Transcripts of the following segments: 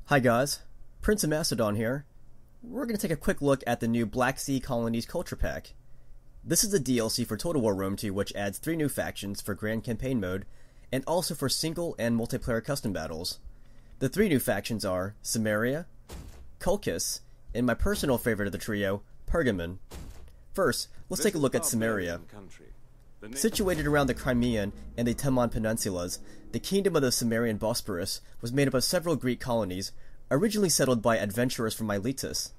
Hi guys, PrinceofMacedon here. We're going to take a quick look at the new Black Sea Colonies Culture Pack. This is the DLC for Total War Rome 2, which adds 3 new factions for Grand Campaign mode, and also for single and multiplayer custom battles. The 3 new factions are Samaria, Colchis, and my personal favorite of the trio, Pergamon. First, let's take a look at Samaria. Situated around the Crimean and the Temon peninsulas, the kingdom of the Sumerian Bosporus was made up of several Greek colonies, originally settled by adventurers from Miletus.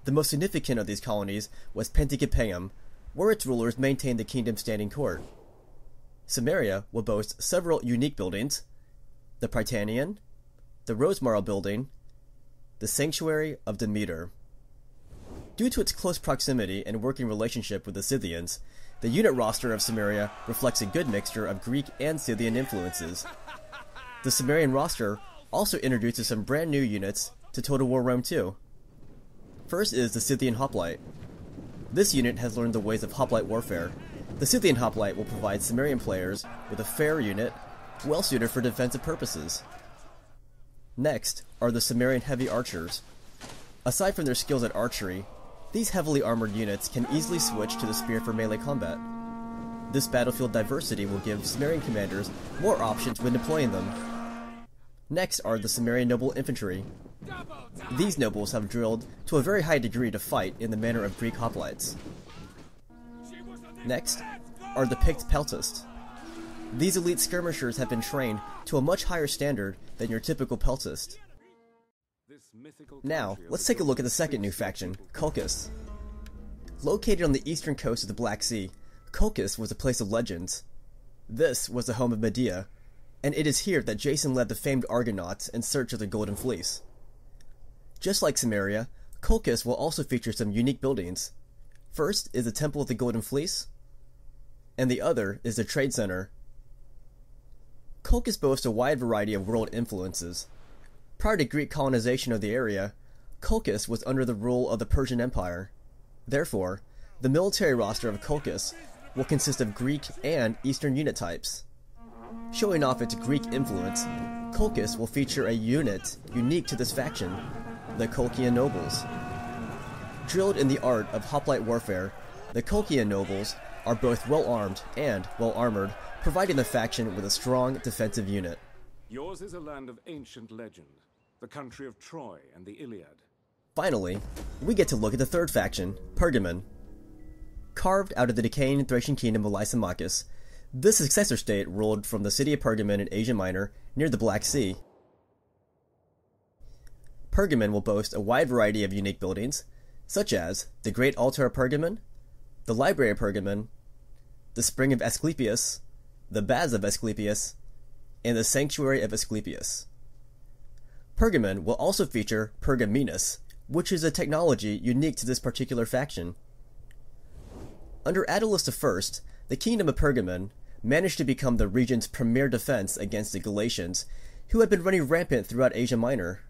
The most significant of these colonies was Penticippeum, where its rulers maintained the kingdom's standing court. Samaria will boast several unique buildings: the Prytaneum, the Rosemarl building, the Sanctuary of Demeter. Due to its close proximity and working relationship with the Scythians, the unit roster of Samaria reflects a good mixture of Greek and Scythian influences. The Sumerian roster also introduces some brand new units to Total War Rome 2. First is the Scythian Hoplite. This unit has learned the ways of hoplite warfare. The Scythian Hoplite will provide Sumerian players with a fair unit, well suited for defensive purposes. Next are the Sumerian Heavy Archers. Aside from their skills at archery, these heavily armored units can easily switch to the spear for melee combat. This battlefield diversity will give Sumerian commanders more options when deploying them. Next are the Sumerian Noble Infantry. These nobles have drilled to a very high degree to fight in the manner of Greek hoplites. Next are the Pict Peltasts. These elite skirmishers have been trained to a much higher standard than your typical peltast. Now, let's take a look at the second new faction, Colchis. Located on the eastern coast of the Black Sea, Colchis was a place of legends. This was the home of Medea, and it is here that Jason led the famed Argonauts in search of the Golden Fleece. Just like Samaria, Colchis will also feature some unique buildings. First is the Temple of the Golden Fleece, and the other is the Trade Center. Colchis boasts a wide variety of world influences. Prior to Greek colonization of the area, Colchis was under the rule of the Persian Empire. Therefore, the military roster of Colchis will consist of Greek and Eastern unit types. Showing off its Greek influence, Colchis will feature a unit unique to this faction, the Kokia Nobles. Drilled in the art of hoplite warfare, the Kokia Nobles are both well-armed and well-armored, providing the faction with a strong defensive unit. Yours is a land of ancient legend, the country of Troy and the Iliad. Finally, we get to look at the third faction, Pergamon. Carved out of the decaying Thracian kingdom of Lysimachus, this successor state ruled from the city of Pergamon in Asia Minor near the Black Sea. Pergamon will boast a wide variety of unique buildings, such as the Great Altar of Pergamon, the Library of Pergamon, the Spring of Asclepius, the Baths of Asclepius, and the Sanctuary of Asclepius. Pergamon will also feature Pergaminus, which is a technology unique to this particular faction. Under Attalus I, the kingdom of Pergamon managed to become the region's premier defense against the Galatians, who had been running rampant throughout Asia Minor.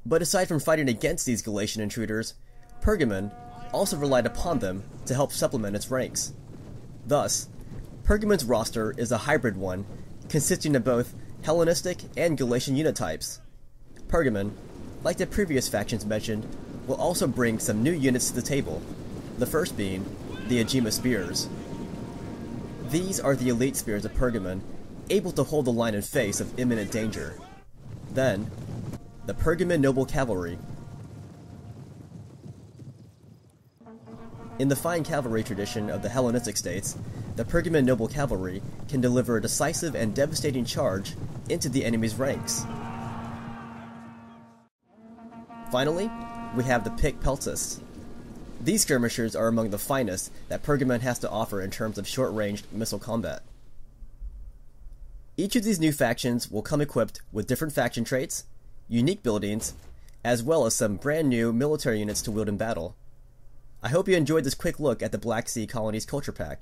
But aside from fighting against these Galatian intruders, Pergamon also relied upon them to help supplement its ranks. Thus, Pergamon's roster is a hybrid one, consisting of both Hellenistic and Galatian unit types. Pergamon, like the previous factions mentioned, will also bring some new units to the table, the first being the Agema Spears. These are the elite spears of Pergamon, able to hold the line in face of imminent danger. Then, the Pergamon Noble Cavalry. In the fine cavalry tradition of the Hellenistic states, the Pergamon Noble Cavalry can deliver a decisive and devastating charge into the enemy's ranks. Finally, we have the Pict Peltasts. These skirmishers are among the finest that Pergamon has to offer in terms of short-ranged missile combat. Each of these new factions will come equipped with different faction traits, unique buildings, as well as some brand new military units to wield in battle. I hope you enjoyed this quick look at the Black Sea Colonies Culture Pack.